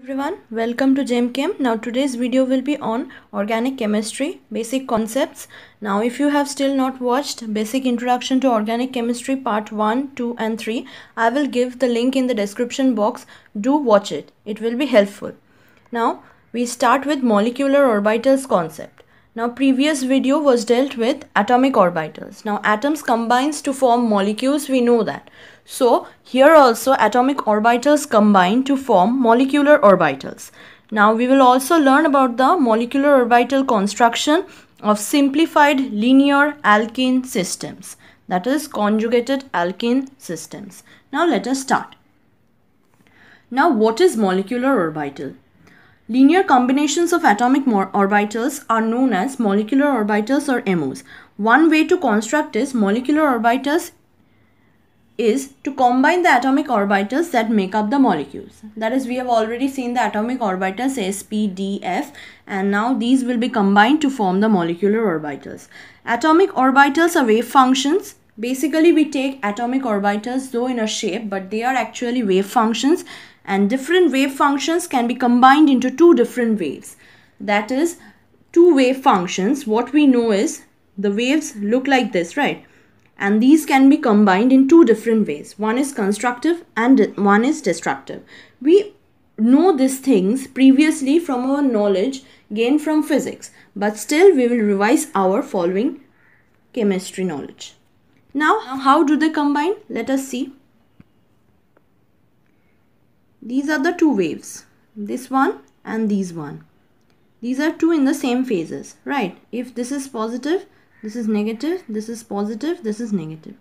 Everyone, welcome to GemChem. Now today's video will be on organic chemistry, basic concepts. Now if you have still not watched Basic Introduction to Organic Chemistry part 1, 2 and 3, I will give the link in the description box. Do watch it. It will be helpful. Now we start with molecular orbitals concept. Now previous video was dealt with atomic orbitals. Now atoms combines to form molecules, we know that. So here also atomic orbitals combine to form molecular orbitals. Now we will also learn about the molecular orbital construction of simplified linear alkene systems, that is conjugated alkene systems. Now let us start. Now what is molecular orbital? Linear combinations of atomic orbitals are known as molecular orbitals or MOs. One way to construct is molecular orbitals is to combine the atomic orbitals that make up the molecules. That is, we have already seen the atomic orbitals s, p, d, f, and now these will be combined to form the molecular orbitals. Atomic orbitals are wave functions. Basically, we take atomic orbitals though in a shape, but they are actually wave functions, and different wave functions can be combined into two different waves. That is, two wave functions. What we know is the waves look like this, right? And these can be combined in two different ways. One is constructive and one is destructive. We know these things previously from our knowledge gained from physics, but still we will revise our following chemistry knowledge. Now, how do they combine? Let us see. These are the two waves, this one and these one. These are two in the same phases, right? If this is positive, this is negative, this is positive, this is negative.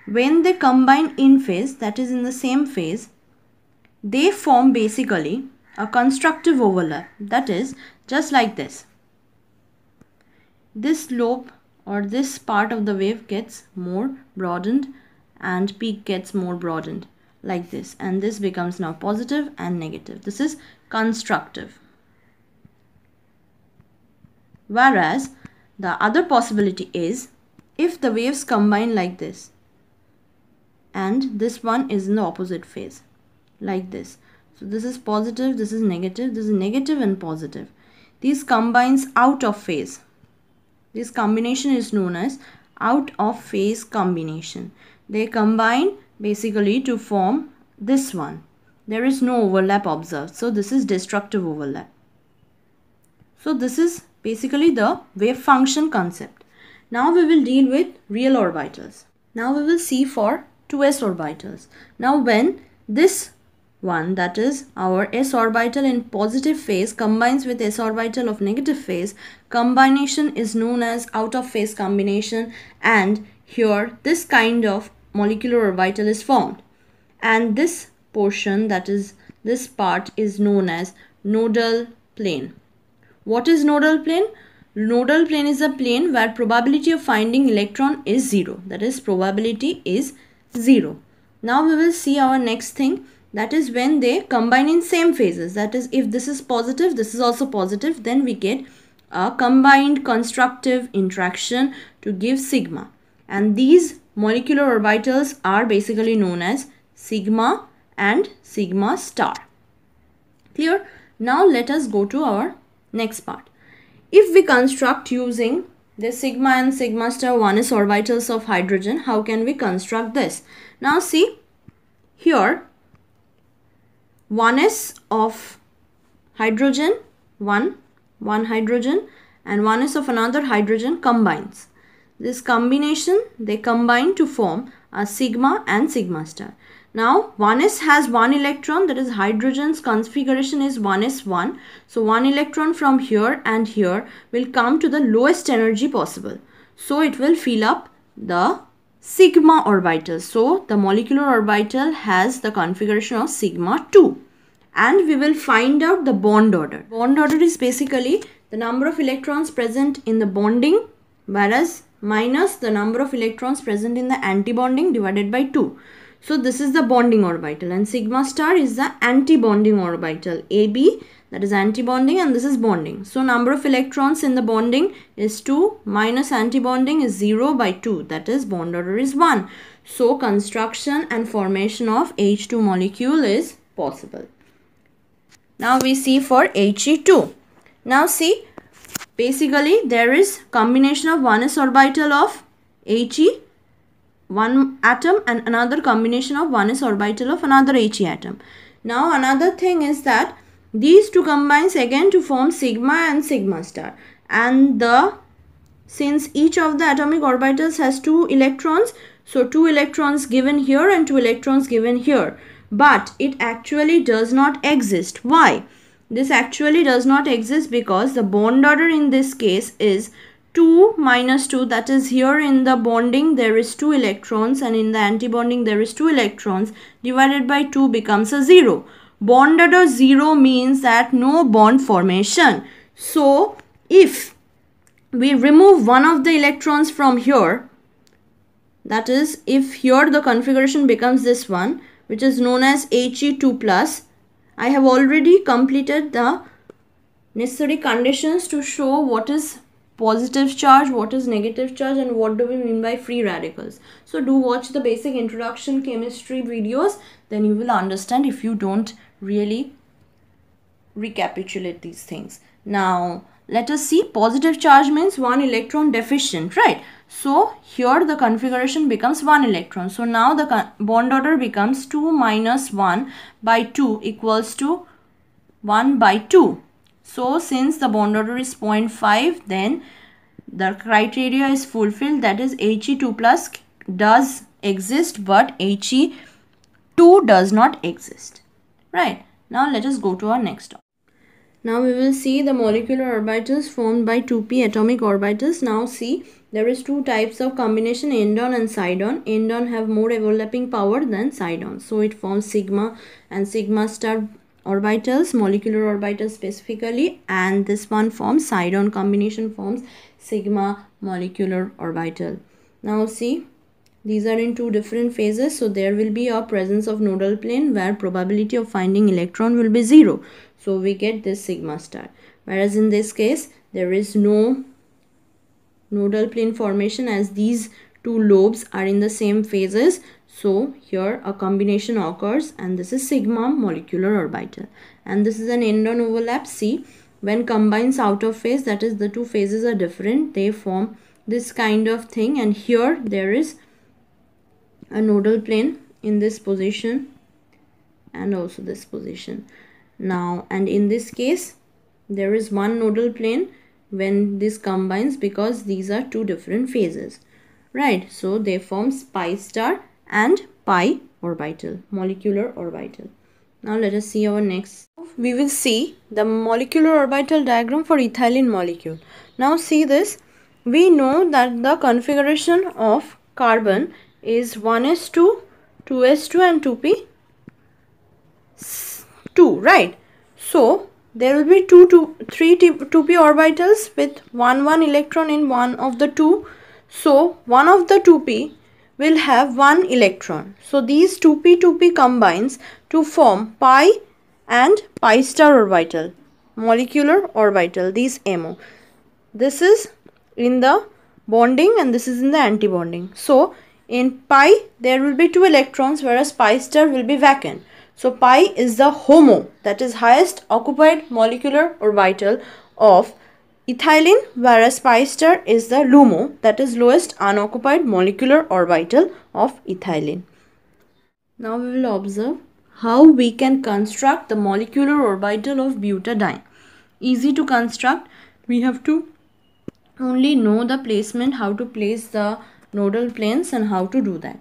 When they combine in phase, that is in the same phase, they form basically a constructive overlap. That is just like this. This lobe or this part of the wave gets more broadened and peak gets more broadened like this. And this becomes now positive and negative. This is constructive. Whereas the other possibility is if the waves combine like this and this one is in the opposite phase like this. So this is positive, this is negative and positive. These combines out of phase. This combination is known as out of phase combination. They combine basically to form this one. There is no overlap observed. So this is destructive overlap. So this is basically the wave function concept. Now we will deal with real orbitals. Now we will see for 2s orbitals. Now when this one, that is our s orbital in positive phase, combines with s orbital of negative phase, combination is known as out of phase combination, and here this kind of molecular orbital is formed. And this portion, that is this part, is known as nodal plane. What is nodal plane? Nodal plane is a plane where probability of finding electron is 0. That is, probability is 0. Now we will see our next thing. That is when they combine in same phases. That is, if this is positive, this is also positive, then we get a combined constructive interaction to give sigma. And these molecular orbitals are basically known as sigma and sigma star. Clear? Now let us go to our next part. If we construct using the sigma and sigma star 1s orbitals of hydrogen, how can we construct this? Now see, here 1s of hydrogen, one hydrogen, and 1s of another hydrogen combines. This combination, they combine to form a sigma and sigma star. Now 1s has one electron, that is hydrogen's configuration is 1s1. So one electron from here and here will come to the lowest energy possible. So it will fill up the sigma orbital. So the molecular orbital has the configuration of sigma 2. And we will find out the bond order. Bond order is basically the number of electrons present in the bonding, whereas minus the number of electrons present in the anti-bonding divided by 2. So this is the bonding orbital, and sigma star is the anti-bonding orbital. AB, that is anti-bonding, and this is bonding. So number of electrons in the bonding is 2 minus anti-bonding is 0 by 2. That is, bond order is 1. So construction and formation of H2 molecule is possible. Now we see for He2. Now see, basically there is combination of 1s orbital of He, one atom, and another combination of 1s orbital of another He atom. Now another thing is that these two combines again to form sigma and sigma star, and since each of the atomic orbitals has 2 electrons, so 2 electrons given here and 2 electrons given here, but it actually does not exist. Why? This actually does not exist because the bond order in this case is 2 minus 2, that is here in the bonding there is 2 electrons and in the anti-bonding there is 2 electrons, divided by 2 becomes a 0. Bond order 0 means that no bond formation. So if we remove one of the electrons from here, that is if here the configuration becomes this one, which is known as He2 plus, I have already completed the necessary conditions to show what is positive charge, what is negative charge, and what do we mean by free radicals. So do watch the basic introduction chemistry videos, then you will understand if you don't really recapitulate these things. Now let us see, positive charge means 1 electron deficient, right? So here the configuration becomes 1 electron. So now the bond order becomes 2 minus 1 by 2 equals to 1 by 2. So since the bond order is 0.5, then the criteria is fulfilled, that is He2 plus does exist but He2 does not exist. Right. Now let us go to our next topic. Now we will see the molecular orbitals formed by 2p atomic orbitals. Now see, there is 2 types of combination, endon and sidon. Endon have more overlapping power than sidon. So it forms sigma and sigma star orbitals, molecular orbitals specifically, and this one forms sidon combination forms sigma molecular orbital. Now see, these are in 2 different phases, so there will be a presence of nodal plane where probability of finding electron will be 0. So we get this sigma star. Whereas in this case, there is no nodal plane formation as these 2 lobes are in the same phases. So here a combination occurs and this is sigma molecular orbital. And this is an endon overlap. See, when combines out of phase, that is the 2 phases are different, they form this kind of thing, and here there is a nodal plane in this position and also this position. Now, and in this case there is one nodal plane when this combines because these are 2 different phases, right? So they form pi star and pi orbital, molecular orbital. Now let us see our next. We will see the molecular orbital diagram for ethylene molecule. Now see this, we know that the configuration of carbon is 1s2, 2s2 and 2p2, right? So there will be 3 2p orbitals with 1 electron in one of the 2. So one of the 2p will have 1 electron. So these 2p combines to form pi and pi star orbital, molecular orbital, these MO. This is in the bonding and this is in the anti-bonding. So in pi there will be 2 electrons, whereas pi star will be vacant. So pi is the HOMO, that is highest occupied molecular orbital of ethylene, whereas pi star is the LUMO, that is lowest unoccupied molecular orbital of ethylene. Now we will observe how we can construct the molecular orbital of butadiene. Easy to construct. We have to only know the placement, how to place the nodal planes and how to do that.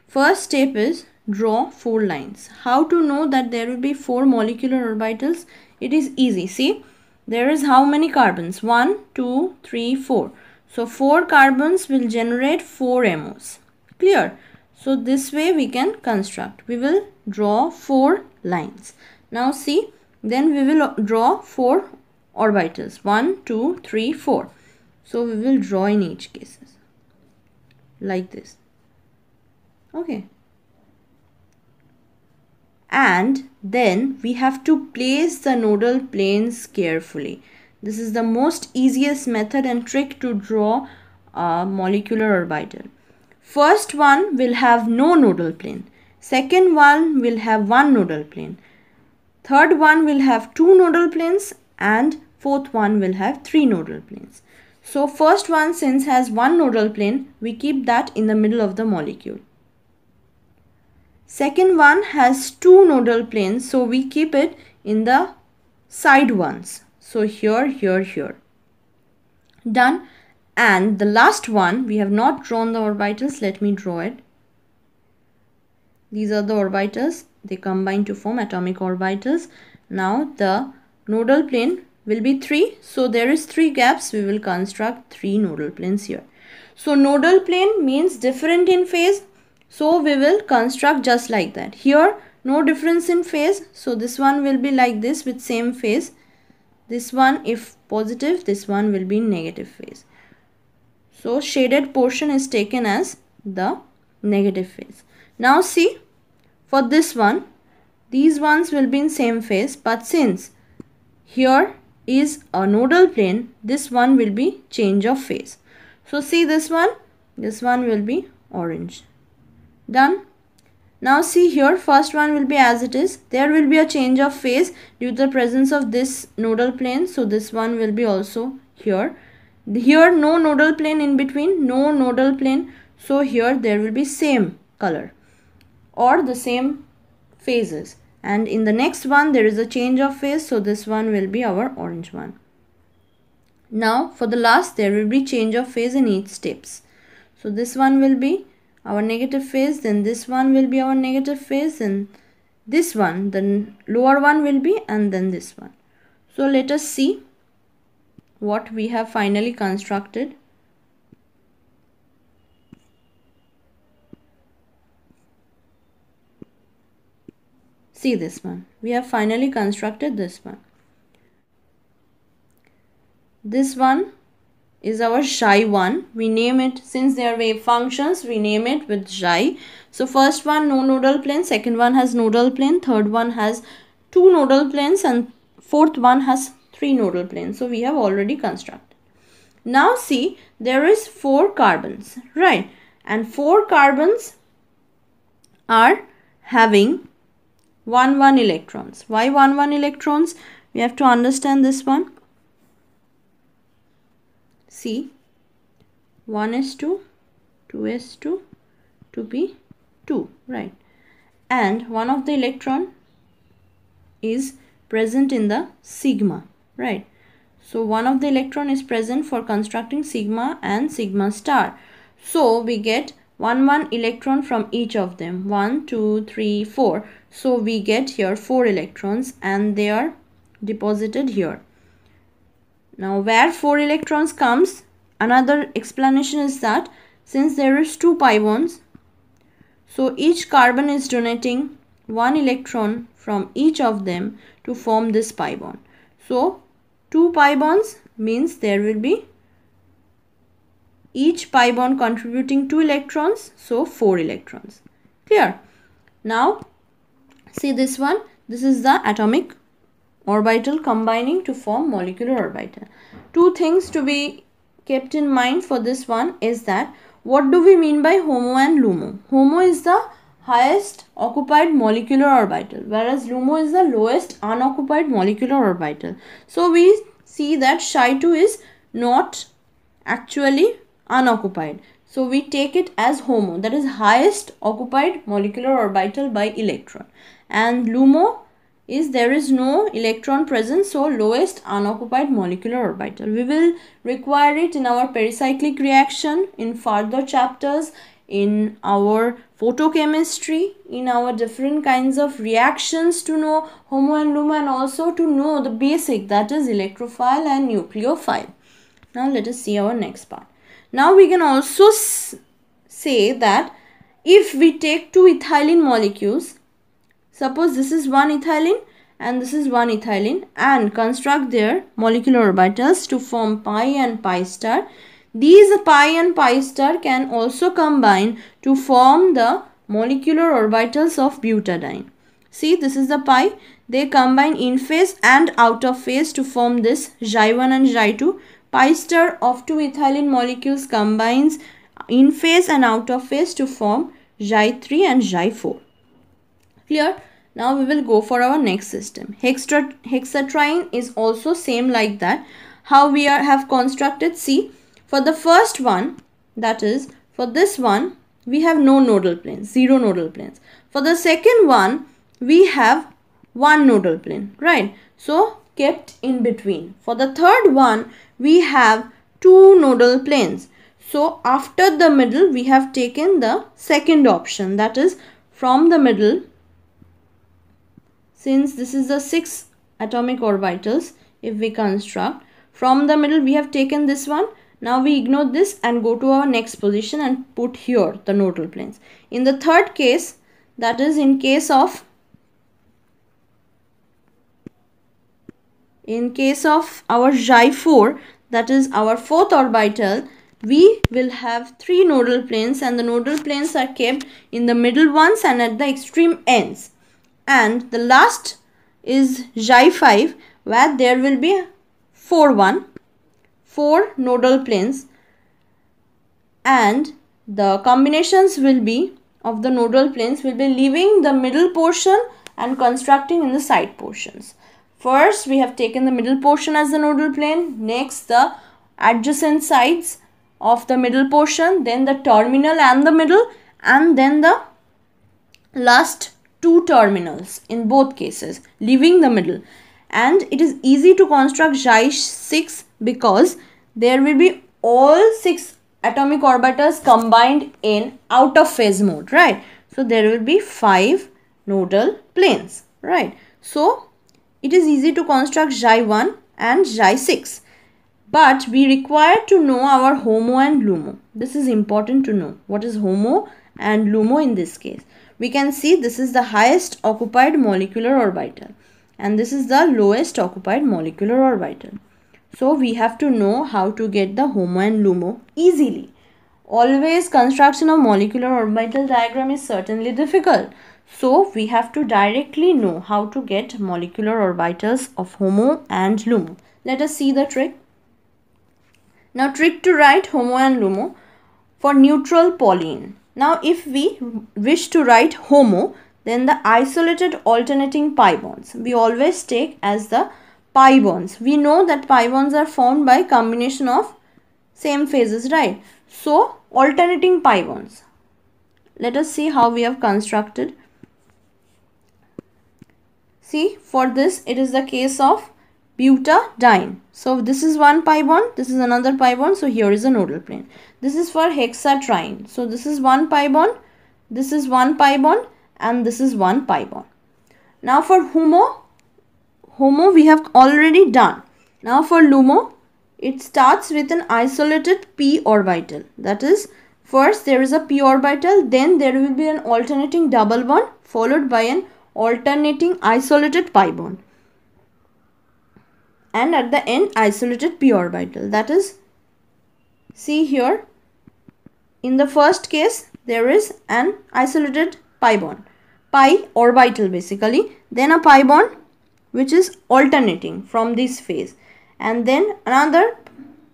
First step is draw 4 lines. How to know that there will be 4 molecular orbitals? It is easy. See, there is how many carbons? 1, 2, 3, 4. So 4 carbons will generate 4 MOs. Clear? So this way we can construct. We will draw 4 lines. Now see, then we will draw 4 orbitals. 1, 2, 3, 4. So we will draw in each cases like this. Okay. And then we have to place the nodal planes carefully. This is the most easiest method and trick to draw a molecular orbital. First one will have no nodal plane. Second one will have one nodal plane. third one will have 2 nodal planes, and fourth one will have 3 nodal planes. So first one, since has 1 nodal plane, we keep that in the middle of the molecule. Second one has 2 nodal planes, so we keep it in the side ones. So here, here, here. Done. And the last one, we have not drawn the orbitals. Let me draw it. These are the orbitals. They combine to form atomic orbitals. Now the nodal plane will be 3. So there is 3 gaps. We will construct 3 nodal planes here. So nodal plane means different in phase. So we will construct just like that. Here no difference in phase. So this one will be like this with same phase. This one, if positive, this one will be in negative phase. So shaded portion is taken as the negative phase. Now see, for this one, these ones will be in same phase, but since here is a nodal plane, this one will be change of phase. So see this one will be orange. Done. Now see here, first one will be as it is. There will be a change of phase due to the presence of this nodal plane. So this one will be also here. Here no nodal plane in between, no nodal plane. So here there will be same color or the same phases. And in the next one there is a change of phase. So this one will be our orange one. Now for the last there will be change of phase in each steps. So this one will be our negative phase, then this one will be our negative phase, and this one, the lower one will be, and then this one. So let us see what we have finally constructed. See this one. We have finally constructed this one. This one is our Xi one. We name it, since they are wave functions, we name it with Xi. So first one no nodal plane, second one has nodal plane, third one has 2 nodal planes, and fourth one has 3 nodal planes. So we have already constructed. Now see, there is 4 carbons, right? And 4 carbons are having 1 electrons. Why 1 electrons? We have to understand this one. See, 1s2, 2s2, 2p2, right? And one of the electron is present in the sigma, right? So one of the electron is present for constructing sigma and sigma star. So we get 1 electron from each of them. 1, 2, 3, 4. So we get here 4 electrons and they are deposited here. Now where 4 electrons comes, another explanation is that since there is 2 pi bonds, so each carbon is donating 1 electron from each of them to form this pi bond. So 2 pi bonds means there will be each pi bond contributing 2 electrons, so 4 electrons. Clear? Now see this one, this is the atomic orbital combining to form molecular orbital. 2 things to be kept in mind for this one is that what do we mean by HOMO and LUMO? HOMO is the highest occupied molecular orbital, whereas LUMO is the lowest unoccupied molecular orbital. So we see that Xi2 is not actually unoccupied. So we take it as HOMO, that is highest occupied molecular orbital by electron. And LUMO is there is no electron present, so lowest unoccupied molecular orbital. We will require it in our pericyclic reaction, in further chapters, in our photochemistry, in our different kinds of reactions to know HOMO and LUMO, and also to know the basic, that is electrophile and nucleophile. Now let us see our next part. Now we can also say that if we take 2 ethylene molecules, suppose this is 1 ethylene and this is 1 ethylene, and construct their molecular orbitals to form pi and pi star. These pi and pi star can also combine to form the molecular orbitals of butadiene. See, this is the pi. They combine in phase and out of phase to form this Xi1 and Xi2. Pi star of 2 ethylene molecules combines in phase and out of phase to form Xi3 and Xi4. Clear? Now we will go for our next system. Hexatriene is also same like that. How we have constructed, see, for the first one, that is for this one, we have no nodal planes, 0 nodal planes. For the second one, we have 1 nodal plane, right? So kept in between. For the third one, we have 2 nodal planes. So after the middle, we have taken the second option, that is from the middle. Since this is the 6 atomic orbitals, if we construct from the middle, we have taken this one. Now we ignore this and go to our next position and put here the nodal planes. In the third case, that is in case of our Xi4, that is our 4th orbital, we will have 3 nodal planes, and the nodal planes are kept in the middle ones and at the extreme ends. And the last is Xi5, where there will be 4 nodal planes, and the combinations will be of the nodal planes will be leaving the middle portion and constructing in the side portions. First, we have taken the middle portion as the nodal plane, next the adjacent sides of the middle portion, then the terminal and the middle, and then the last 2 terminals in both cases, leaving the middle. And it is easy to construct Xi6 because there will be all 6 atomic orbitals combined in out of phase mode, right? So there will be 5 nodal planes, right? So it is easy to construct Xi1 and Xi6. But we require to know our HOMO and LUMO. This is important to know. What is HOMO and LUMO in this case? We can see this is the highest occupied molecular orbital and this is the lowest occupied molecular orbital. So we have to know how to get the HOMO and LUMO easily. Always construction of molecular orbital diagram is certainly difficult. So we have to directly know how to get molecular orbitals of HOMO and LUMO. Let us see the trick. Now trick to write HOMO and LUMO for neutral polyene. Now if we wish to write HOMO, then the isolated alternating pi bonds we always take as the pi bonds. We know that pi bonds are formed by combination of same phases, right? So alternating pi bonds. Let us see how we have constructed. See, for this it is the case of butadiene. So this is one pi bond, this is another pi bond, so here is a nodal plane. This is for hexatriene. So this is one pi bond, this is one pi bond, and this is one pi bond. Now for HOMO we have already done. Now for LUMO, it starts with an isolated p orbital. That is, first there is a p orbital, then there will be an alternating double bond followed by an alternating isolated pi bond, and at the end isolated p orbital. That is, see here, in the first case there is an isolated pi bond, pi orbital basically, then a pi bond which is alternating from this phase, and then another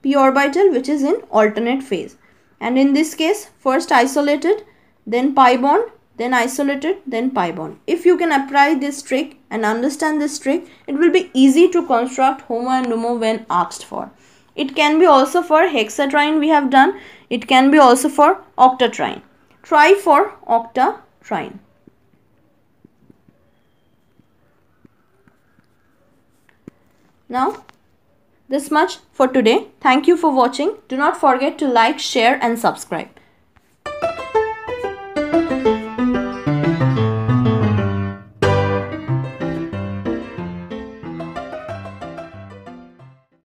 p orbital which is in alternate phase. And in this case, first isolated, then pi bond, then isolated, then pi bond. If you can apply this trick and understand this trick, it will be easy to construct HOMO and LUMO when asked for. It can be also for hexatriene we have done. It can be also for octatriene. Try for octatriene. Now, this much for today. Thank you for watching. Do not forget to like, share and subscribe.